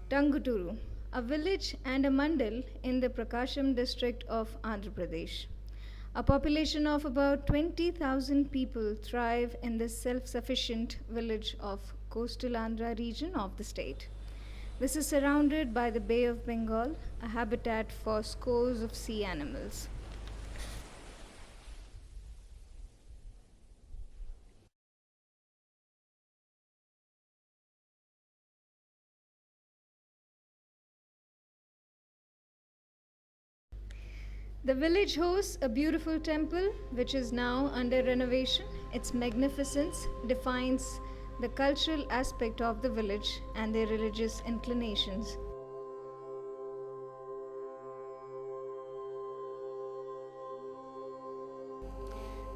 Tanguturu, a village and a mandal in the Prakasham district of Andhra Pradesh. A population of about 20,000 people thrive in this self-sufficient village of coastal Andhra region of the state. This is surrounded by the Bay of Bengal, a habitat for scores of sea animals. The village hosts a beautiful temple which is now under renovation. Its magnificence defines the cultural aspect of the village and their religious inclinations.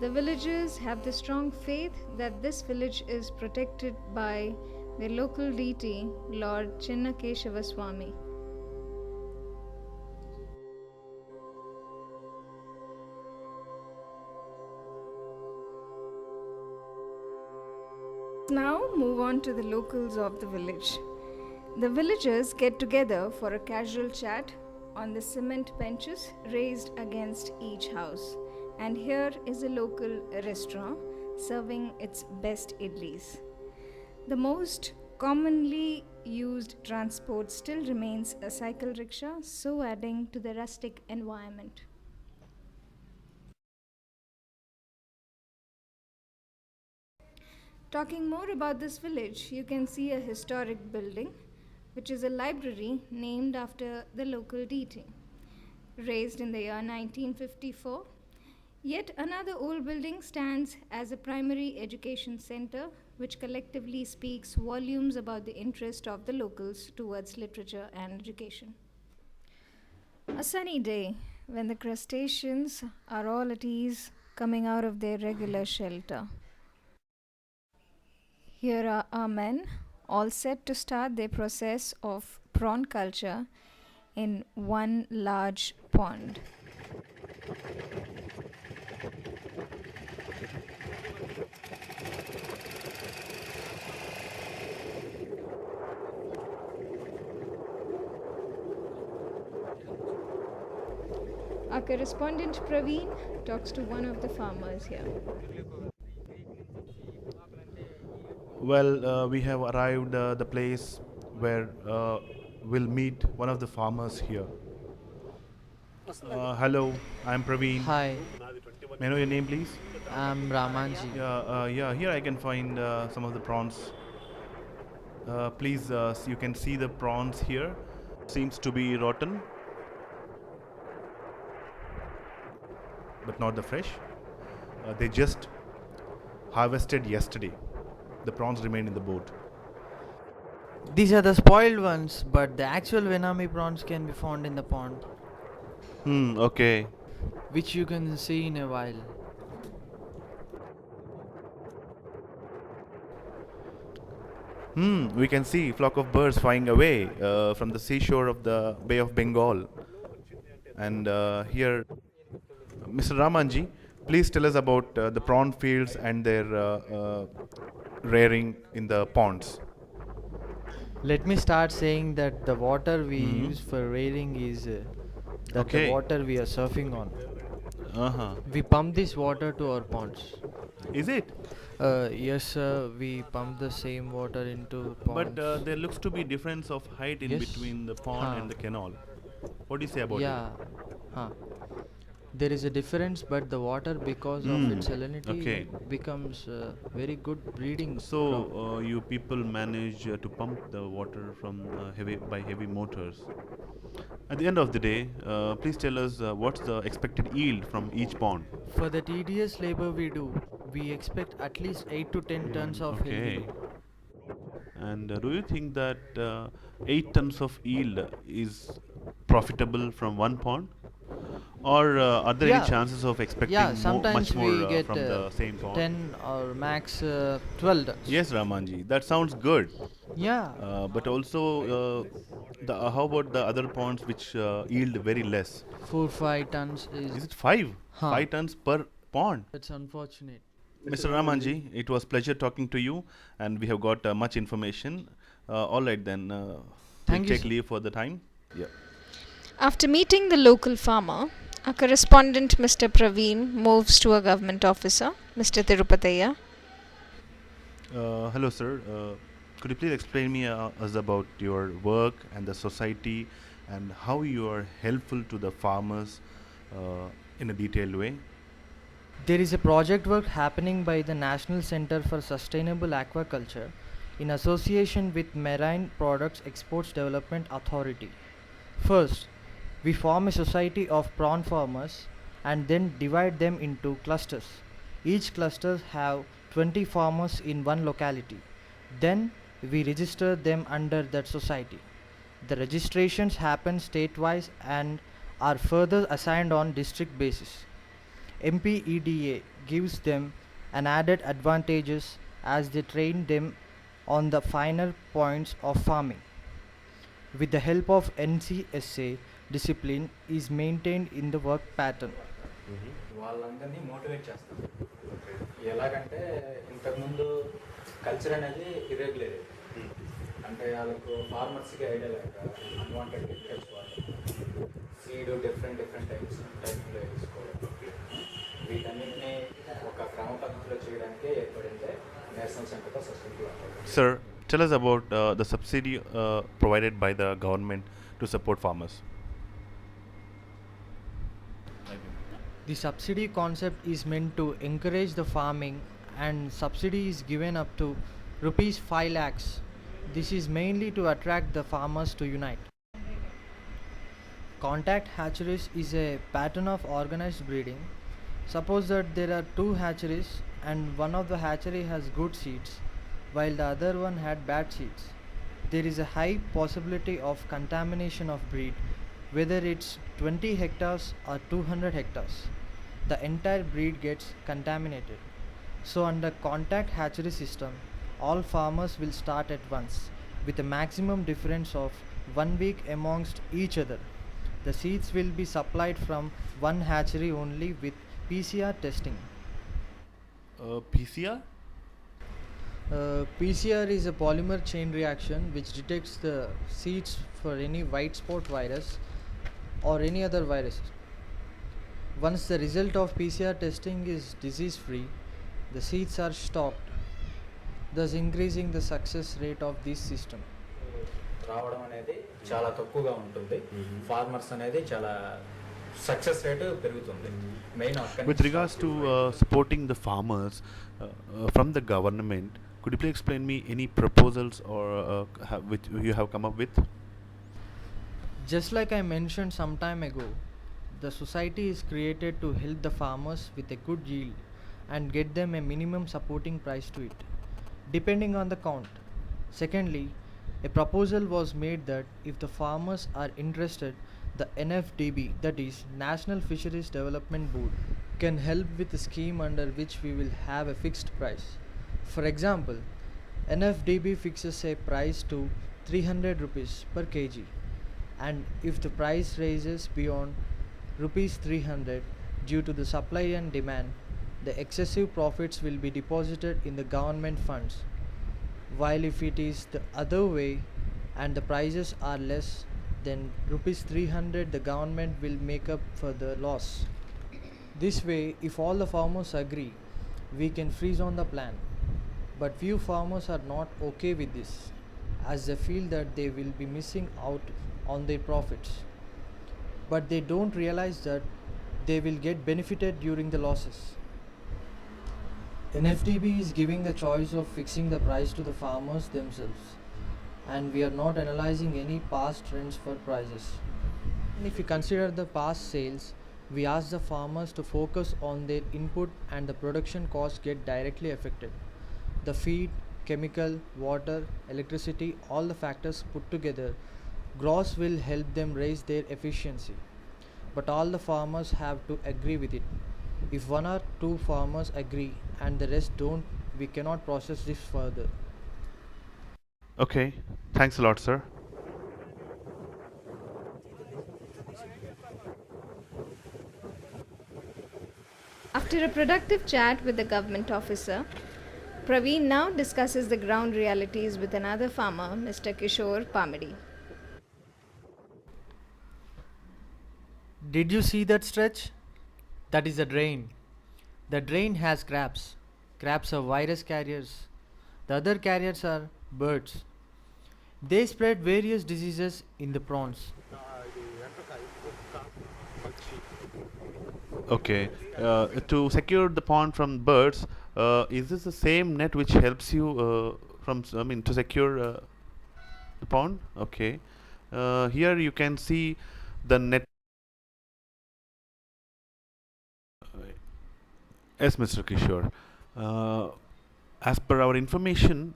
The villagers have the strong faith that this village is protected by their local deity, Lord Chinnakeshava Swami. Now move on to the locals of the village. The villagers get together for a casual chat on the cement benches raised against each house. And here is a local restaurant serving its best idlis. The most commonly used transport still remains a cycle rickshaw, so adding to the rustic environment. Talking more about this village, you can see a historic building, which is a library named after the local deity. Raised in the year 1954, yet another old building stands as a primary education center, which collectively speaks volumes about the interest of the locals towards literature and education. A sunny day when the crustaceans are all at ease coming out of their regular shelter. Here are our men, all set to start their process of prawn culture in one large pond. Our correspondent Praveen talks to one of the farmers here. Well, we have arrived the place where we'll meet one of the farmers here. Hello, I'm Praveen. Hi, May I know your name, please? I'm Ramanji. Yeah. Here I can find some of the prawns. Please, you can see the prawns here. Seems to be rotten, but not the fresh. They just harvested yesterday. The prawns remain in the boat. These are the spoiled ones, but the actual Venami prawns can be found in the pond, Okay. which you can see in a while. We can see flock of birds flying away from the seashore of the Bay of Bengal. And here, Mr. Ramanji, please tell us about the prawn fields and their rearing in the ponds. Let me start saying that the water we use for rearing is the water we are surfing on. Uh-huh. We pump this water to our ponds. Is it? Yes, sir, we pump the same water into ponds. But there looks to be difference of height in Yes. between the pond and the canal. What do you say about Yeah, huh. There is a difference, but the water, because of its salinity, becomes very good breeding. it? So you people manage to pump the water from heavy motors. At the end of the day, please tell us what's the expected yield from each pond. For the tedious labor we do, we expect at least 8 to 10 tons of Okay. yield. And do you think that 8 tons of yield is profitable from one pond? Or are there Yeah. any chances of expecting Yeah, much sometimes more we get from the same pond? 10 or max 12 tons. Yes, Ramanji, that sounds good. Yeah, But also, how about the other ponds which yield very less? 4-5 tons Is is. it five? Huh. 5 tons per pond? That's unfortunate. Mr. Ramanji, it was pleasure talking to you, and we have got much information. All right then. Thank you, take sir. leave for the time. Yeah. After meeting the local farmer, our correspondent Mr. Praveen moves to a government officer, Mr. Tirupataya. Hello, sir. Could you please explain me us about your work and the society and how you are helpful to the farmers in a detailed way? There is a project work happening by the National Center for Sustainable Aquaculture in association with Marine Products Exports Development Authority. First, we form a society of prawn farmers and then divide them into clusters. Each cluster have 20 farmers in one locality. Then we register them under that society. The registrations happen state-wise and are further assigned on district basis. MPEDA gives them an added advantages as they train them on the finer points of farming. With the help of NCSA, discipline is maintained in the work pattern. వాళ్ళందరినీ motivate చేస్తాం. ఎలాగంటే ఇంతకుముందు culture అనేది irregular, అంటే వాళ్ళకు ఫార్మర్స్కి idea లేక unwanted chemicals వాడడం, సీడ్ డిఫరెంట్ టైప్లో వేసుకోవడం, వీటన్నిటిని ఒక క్రమ పద్ధతిలో చేయడానికి ఏర్పడిందే national centre for sustainable agriculture. Sir, tell us about the subsidy provided by the government to support farmers. The subsidy concept is meant to encourage the farming and subsidy is given up to rupees 5 lakhs. This is mainly to attract the farmers to unite. Contact hatcheries is a pattern of organized breeding. Suppose that there are two hatcheries and one of the hatchery has good seeds while the other one had bad seeds. There is a high possibility of contamination of breed, whether it's 20 hectares or 200 hectares. The entire breed gets contaminated. So under contact hatchery system, all farmers will start at once with a maximum difference of 1 week amongst each other. The seeds will be supplied from one hatchery only with PCR testing. PCR? PCR is a polymer chain reaction which detects the seeds for any white spot virus or any other virus. Once the result of PCR testing is disease free, the seeds are stocked, thus increasing the success rate of this system. రావడం అనేది చాలా తక్కువగా ఉంటుంది. Farmers అనేది చాలా success rate పెరుగుతుంది. Main With regards to supporting the farmers from the government, could you please explain me any proposals or which you have come up with? Just like I mentioned some time ago, the society is created to help the farmers with a good yield and get them a minimum supporting price to it, depending on the count. Secondly, a proposal was made that if the farmers are interested, the NFDB, that is National Fisheries Development Board, can help with a scheme under which we will have a fixed price. For example, NFDB fixes a price to 300 rupees per kg, and if the price rises beyond rupees 300 due to the supply and demand, the excessive profits will be deposited in the government funds, while if it is the other way and the prices are less than rupees 300, the government will make up for the loss. This way, if all the farmers agree, we can freeze on the plan. But few farmers are not okay with this, as they feel that they will be missing out on their profits. But they don't realize that they will get benefited during the losses. NFDB is giving the choice of fixing the price to the farmers themselves, and we are not analyzing any past trends for prices. And if we consider the past sales, we ask the farmers to focus on their input and the production costs get directly affected. The feed, chemical, water, electricity, all the factors put together, gross will help them raise their efficiency. But all the farmers have to agree with it. If one or two farmers agree and the rest don't, we cannot process this further. Okay, thanks a lot, sir. After a productive chat with the government officer, Praveen now discusses the ground realities with another farmer, Mr. Kishore Pamidi. Did you see that stretch? That is a drain. The drain has crabs. Crabs are virus carriers. The other carriers are birds. They spread various diseases in the prawns. Okay. To secure the pond from birds, is this the same net which helps you to secure the pond? Okay. Here you can see the net. Yes, Mr. Kishore. Uh, as per our information,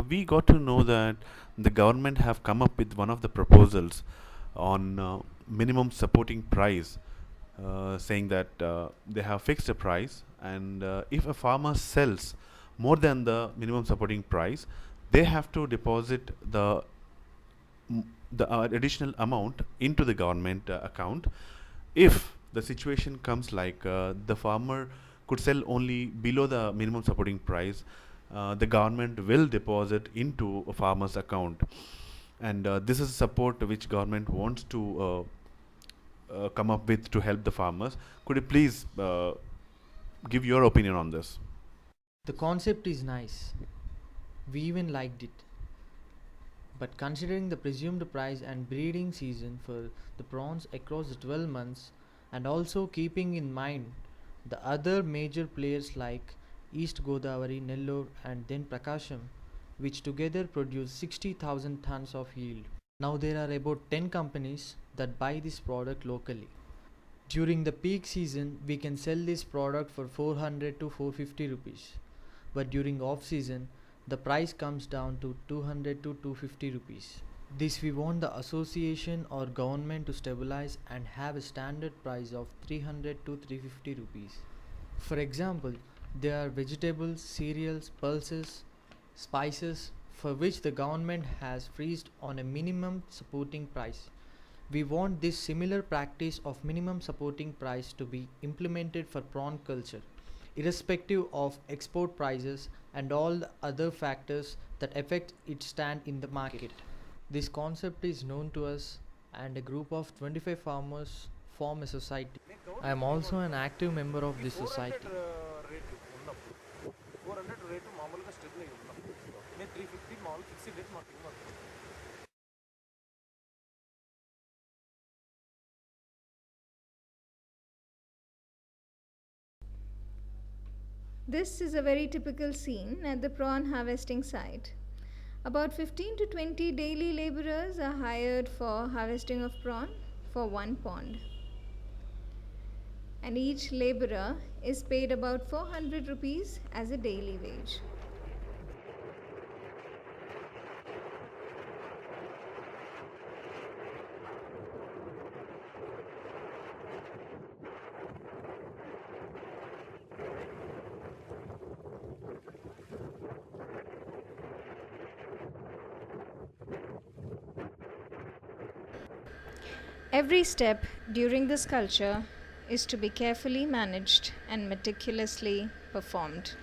we got to know that the government have come up with one of the proposals on minimum supporting price, saying that they have fixed a price, and if a farmer sells more than the minimum supporting price, they have to deposit the additional amount into the government account. If the situation comes like the farmer could sell only below the minimum supporting price, the government will deposit into a farmer's account, and this is support which government wants to come up with to help the farmers. Could you please give your opinion on this? The concept is nice. We even liked it. But considering the presumed price and breeding season for the prawns across the 12 months, and also keeping in mind the other major players like East Godavari, Nellore, and then Prakasham, which together produce 60,000 tons of yield. Now there are about 10 companies that buy this product locally. During the peak season, we can sell this product for 400 to 450 rupees. But during off season, the price comes down to 200 to 250 rupees. This we want the association or government to stabilize and have a standard price of 300 to 350 rupees. For example, there are vegetables, cereals, pulses, spices for which the government has freezed on a minimum supporting price. We want this similar practice of minimum supporting price to be implemented for prawn culture, irrespective of export prices and all the other factors that affect its stand in the market. This concept is known to us, and a group of 25 farmers form a society. I am also an active member of this society. This is a very typical scene at the prawn harvesting site. About 15 to 20 daily laborers are hired for harvesting of prawn for one pond. And each laborer is paid about 400 rupees as a daily wage. Every step during this culture is to be carefully managed and meticulously performed.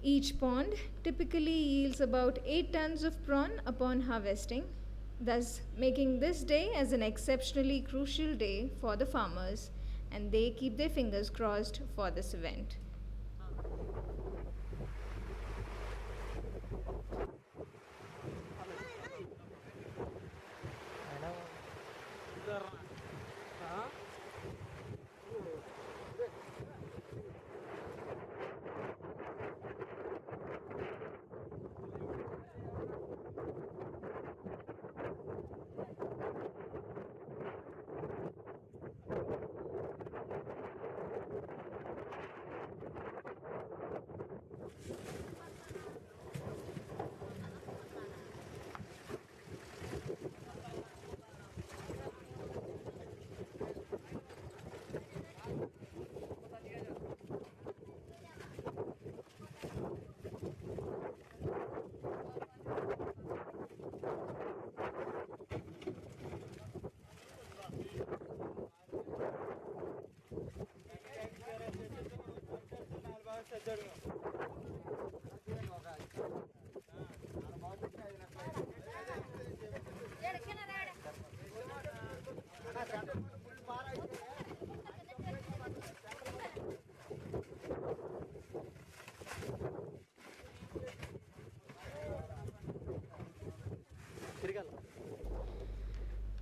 Each pond typically yields about 8 tons of prawn upon harvesting, thus making this day as an exceptionally crucial day for the farmers, and they keep their fingers crossed for this event.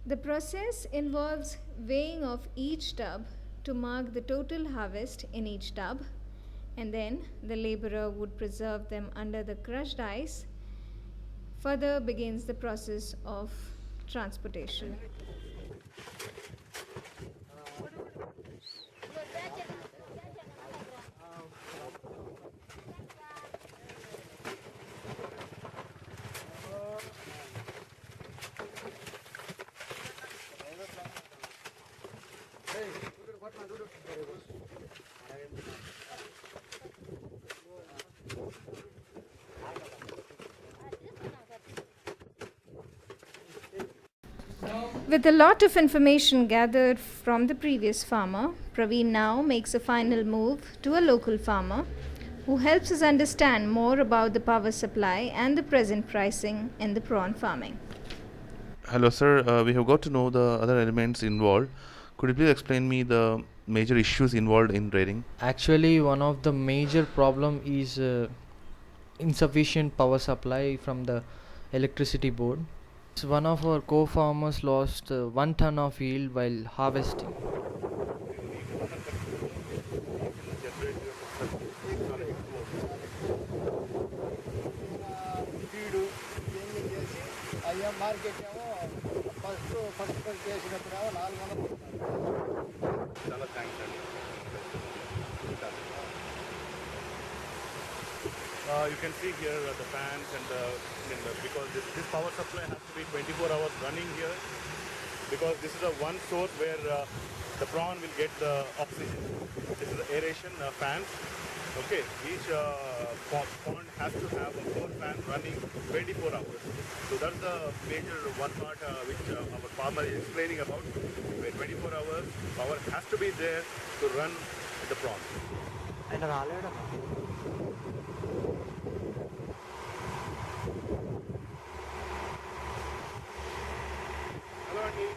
The process involves weighing of each tub to mark the total harvest in each tub, and then the laborer would preserve them under the crushed ice. Further begins the process of transportation. With a lot of information gathered from the previous farmer, Praveen now makes a final move to a local farmer who helps us understand more about the power supply and the present pricing in the prawn farming. Hello, sir. We have got to know the other elements involved. Could you please explain me the major issues involved in rearing? Actually, one of the major problem is insufficient power supply from the electricity board. One of our co-farmers lost 1 ton of yield while harvesting. You can see here the fans and because this power supply has to be 24 hours running here, because this is the one source where the prawn will get the oxygen. This is the aeration fans. Okay, each pond has to have a 4 fan running 24 hours. So that's the major one part which our farmer is explaining about. Where 24 hours power has to be there to run the prawn. Hello, Andy.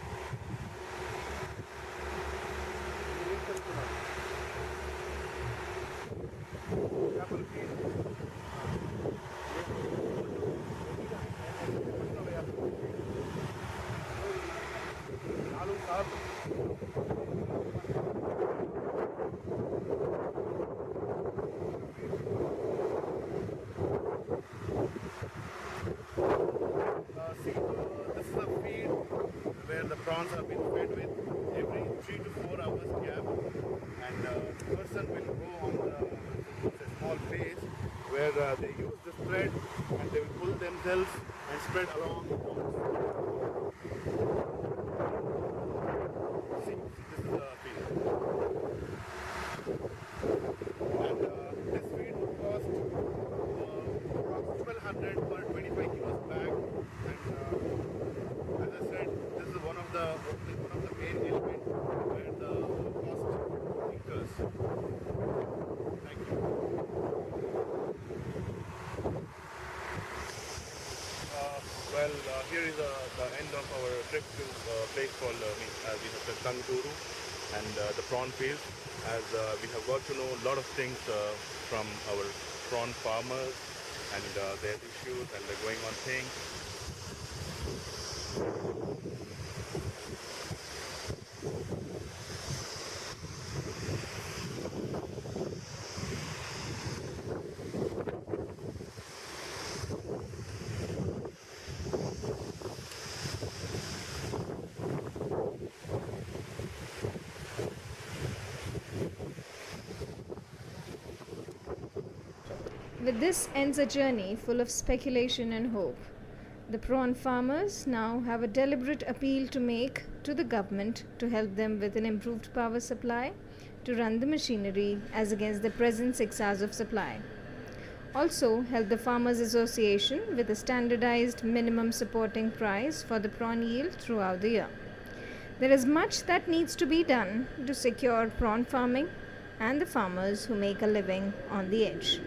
See, this is a feed where the prawns are being fed with every 3 to 4 hours gap, and the person will go on a small place where they use the thread and they will pull themselves and spread along the ponds. See, this is the feed. And this feed would cost approximately 1200 per 25 kilos bag. And as I said, this is one of the main elements where the cost incurs. Thank you. Here is the end of our trip to a place called we have the Kanguru and the prawn field. As we have got to know a lot of things from our prawn farmers and their issues and the going on things. With this ends a journey full of speculation and hope. The prawn farmers now have a deliberate appeal to make to the government to help them with an improved power supply to run the machinery as against the present 6 hours of supply. Also help the Farmers Association with a standardized minimum supporting price for the prawn yield throughout the year. There is much that needs to be done to secure prawn farming and the farmers who make a living on the edge.